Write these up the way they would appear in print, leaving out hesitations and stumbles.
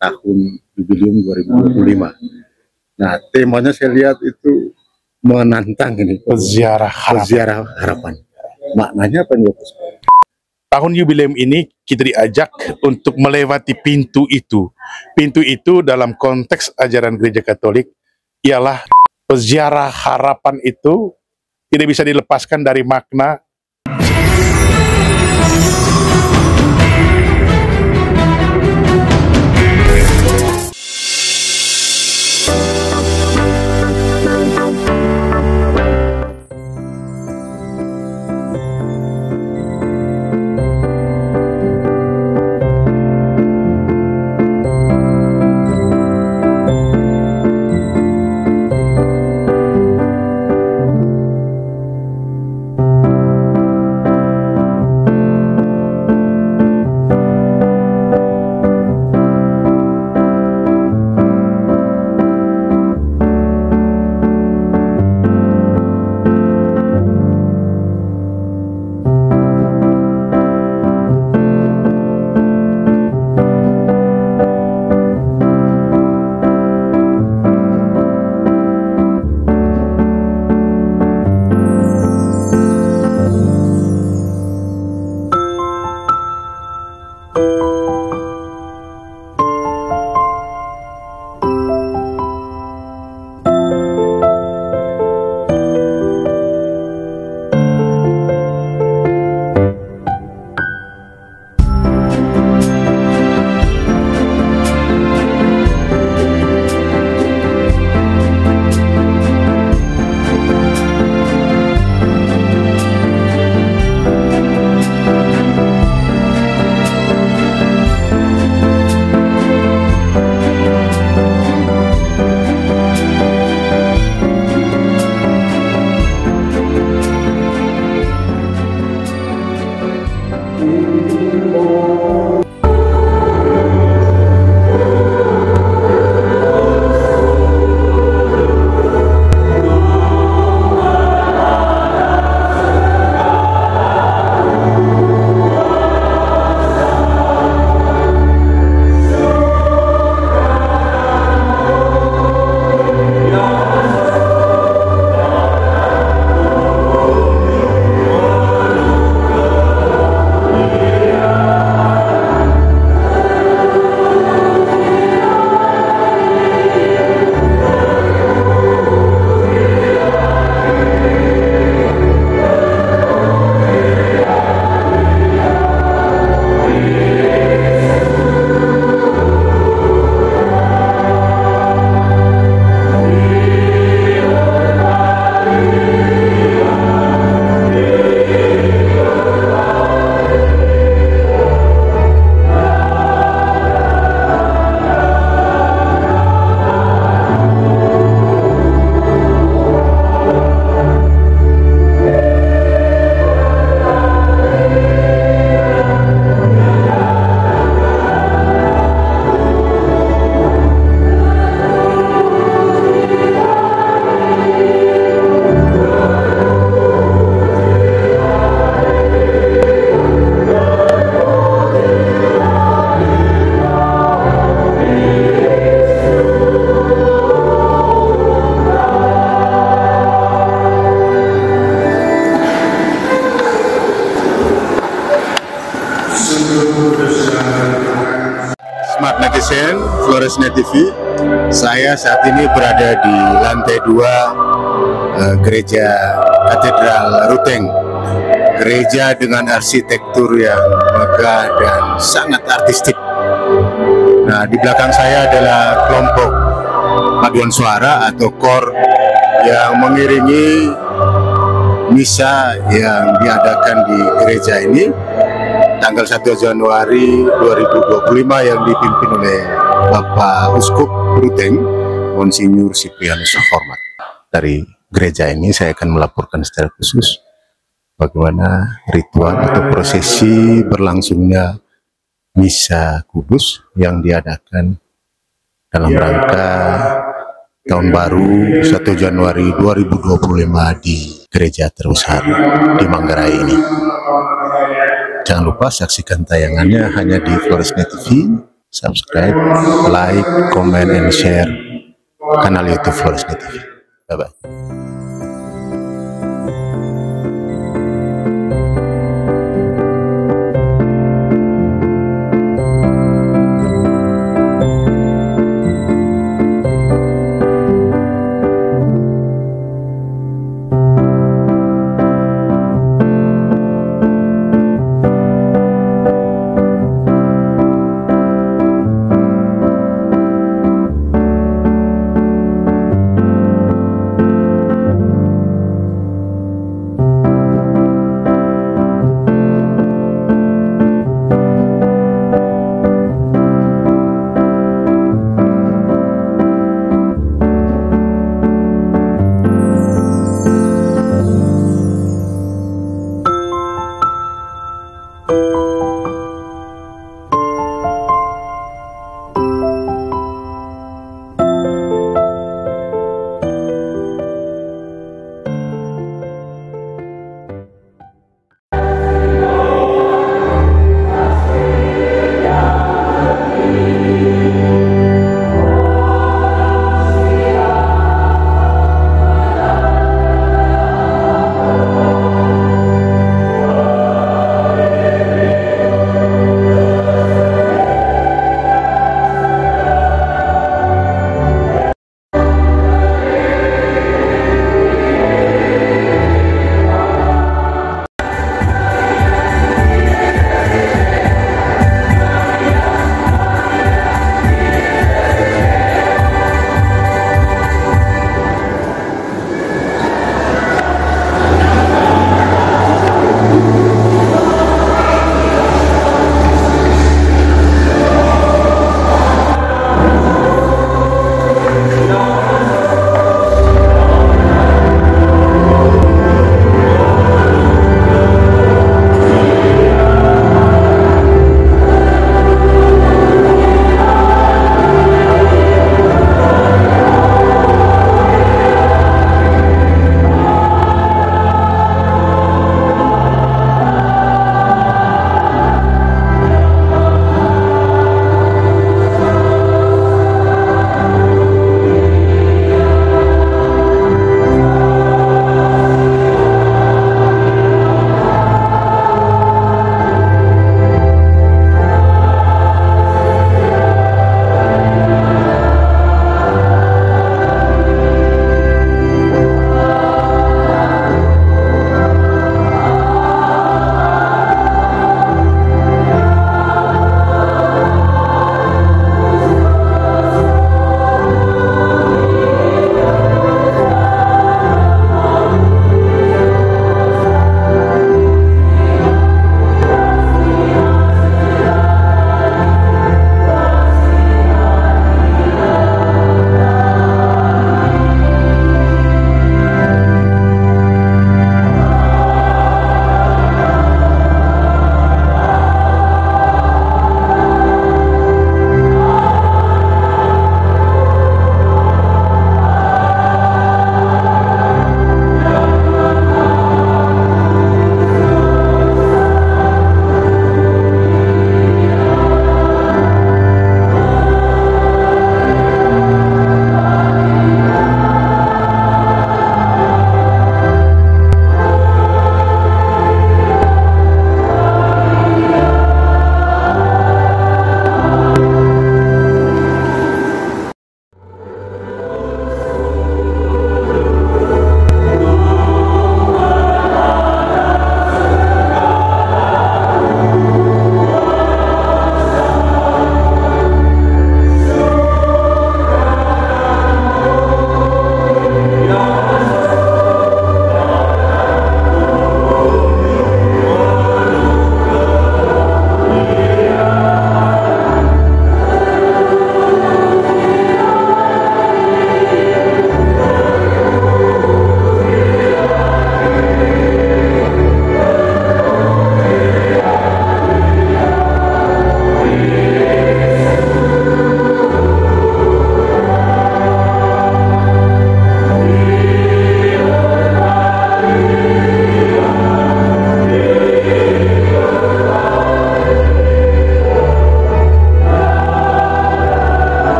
tahun jubileum 2025. Nah, temanya saya lihat itu menantang ini. Peziarah harapan. Peziarah harapan. Maknanya apa nih, Bapak? Tahun jubileum ini kita diajak untuk melewati pintu itu. Pintu itu dalam konteks ajaran Gereja Katolik ialah peziarah harapan itu tidak bisa dilepaskan dari makna Smart Netizen, Floresnet TV. Saya saat ini berada di lantai 2 Gereja Katedral Ruteng. Gereja dengan arsitektur yang megah dan sangat artistik. Nah, di belakang saya adalah kelompok paduan suara atau KOR yang mengiringi misa yang diadakan di gereja ini tanggal 1 Januari 2025 yang dipimpin oleh Bapak Uskup Ruteng, Monsinyur Siprianus Hormat. Dari gereja ini saya akan melaporkan secara khusus bagaimana ritual atau prosesi berlangsungnya misa kudus yang diadakan dalam rangka tahun baru 1 Januari 2025 di gereja terbesar di Manggarai ini. Jangan lupa saksikan tayangannya hanya di Floresnet TV subscribe, like, comment, and share kanal YouTube Floresna TV. Bye bye.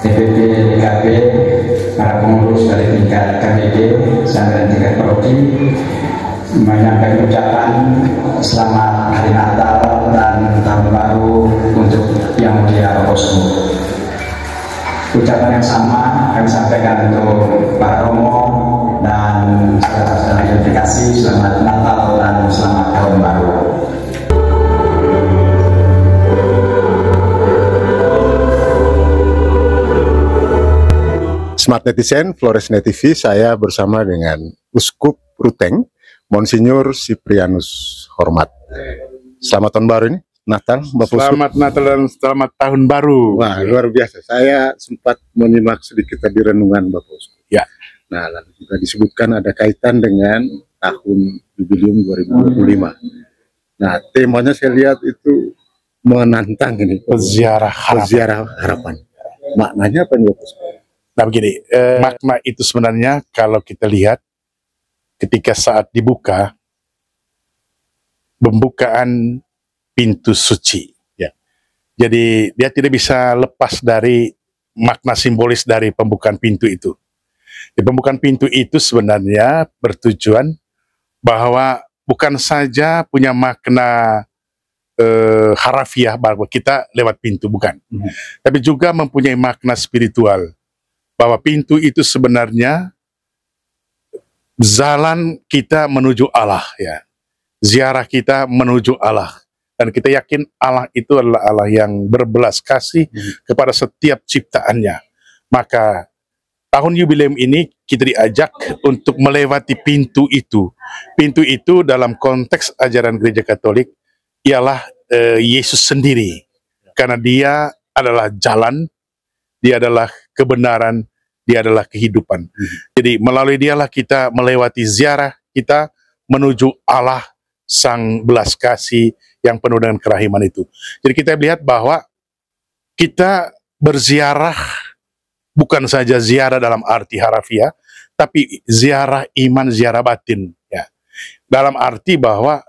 DPP DKP, para pengurus dari tingkat KPD sampai tingkat prodi menyampaikan ucapan selamat hari Natal dan tahun baru untuk yang mulia Bapak Bosku. Ucapan yang sama kami sampaikan untuk Pak Romo dan saudara-saudara verifikasi, selamat Natal dan selamat tahun baru. Smart Netizen, Flores.net TV, saya bersama dengan Uskup Ruteng, Monsinyur Siprianus Hormat. Selamat tahun baru ini, Natal, Bapak Uskup. Selamat Natal dan selamat tahun baru. Wah, luar biasa. Saya sempat menyimak sedikit tadi renungan Bapak Uskup. Ya. Nah, lalu juga disebutkan ada kaitan dengan tahun jubileum 2025. Nah, temanya saya lihat itu menantang ini. Peziarah harapan. Peziarah harapan. Maknanya apa nih Bapak Uskup? Nah begini, makna itu sebenarnya kalau kita lihat ketika saat dibuka, pembukaan pintu suci. Ya. Jadi dia tidak bisa lepas dari makna simbolis dari pembukaan pintu itu. Di pembukaan pintu itu sebenarnya bertujuan bahwa bukan saja punya makna harafiah bahwa kita lewat pintu, bukan. Tapi juga mempunyai makna spiritual. Bahwa pintu itu sebenarnya jalan kita menuju Allah, ya. Ziarah kita menuju Allah. Dan kita yakin Allah itu adalah Allah yang berbelas kasih kepada setiap ciptaannya. Maka tahun jubileum ini kita diajak untuk melewati pintu itu. Pintu itu dalam konteks ajaran Gereja Katolik ialah Yesus sendiri. Karena dia adalah jalan, dia adalah kebenaran, dia adalah kehidupan. Jadi melalui dialah kita melewati ziarah kita menuju Allah Sang belas kasih yang penuh dengan kerahiman itu. Jadi kita lihat bahwa kita berziarah bukan saja ziarah dalam arti harafiah, tapi ziarah iman, ziarah batin. Ya. Dalam arti bahwa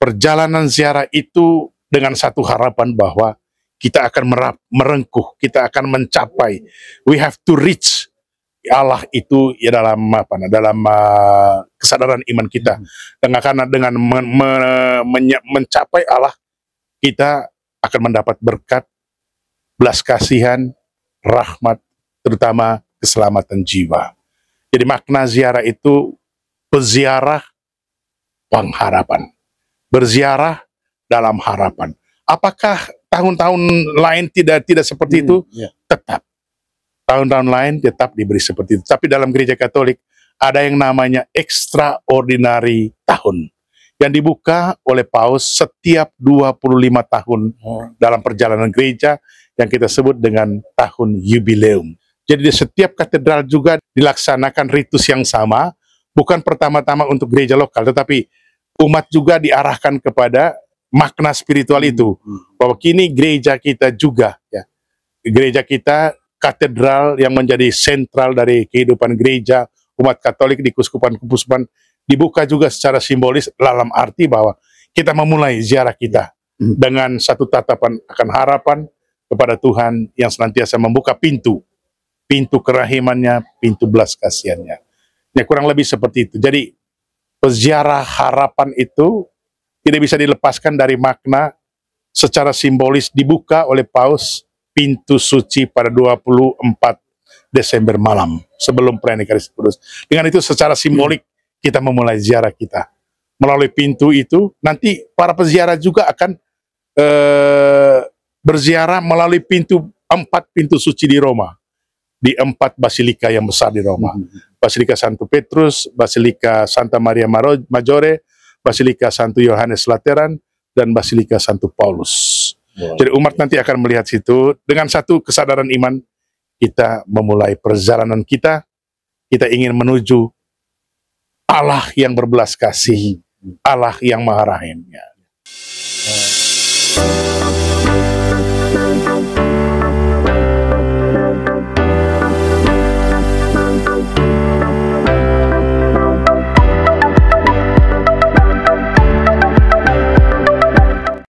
perjalanan ziarah itu dengan satu harapan bahwa kita akan merengkuh, kita akan mencapai. We have to reach Allah itu ya dalam apa? Dalam kesadaran iman kita. Dengan mencapai Allah, kita akan mendapat berkat, belas kasihan, rahmat, terutama keselamatan jiwa. Jadi makna ziarah itu peziarah pengharapan, berziarah dalam harapan. Apakah tahun-tahun lain tidak seperti itu? Tetap. Tahun-tahun lain tetap diberi seperti itu. Tapi dalam Gereja Katolik ada yang namanya extraordinary tahun yang dibuka oleh Paus setiap 25 tahun dalam perjalanan gereja yang kita sebut dengan tahun jubileum. Jadi di setiap katedral juga dilaksanakan ritus yang sama, bukan pertama-tama untuk gereja lokal, tetapi umat juga diarahkan kepada makna spiritual itu. Bahwa kini gereja kita juga, ya, gereja kita katedral yang menjadi sentral dari kehidupan gereja umat Katolik di keuskupan-keuskupan dibuka juga secara simbolis dalam arti bahwa kita memulai ziarah kita dengan satu tatapan akan harapan kepada Tuhan yang senantiasa membuka pintu kerahimannya, pintu belas kasihannya. Ya, kurang lebih seperti itu. Jadi peziarah harapan itu tidak bisa dilepaskan dari makna secara simbolis dibuka oleh Paus pintu suci pada 24 Desember malam sebelum perayaan Ekaristi Kudus. Dengan itu secara simbolik kita memulai ziarah kita. Melalui pintu itu nanti para peziarah juga akan berziarah melalui empat pintu suci di Roma. Di 4 basilika yang besar di Roma. Basilika Santo Petrus, Basilika Santa Maria Maggiore, Basilika Santo Yohanes Lateran, dan Basilika Santo Paulus. Jadi umat nanti akan melihat situ dengan satu kesadaran iman kita memulai perjalanan kita ingin menuju Allah yang berbelas kasih, Allah yang Maha Rahim. Ya.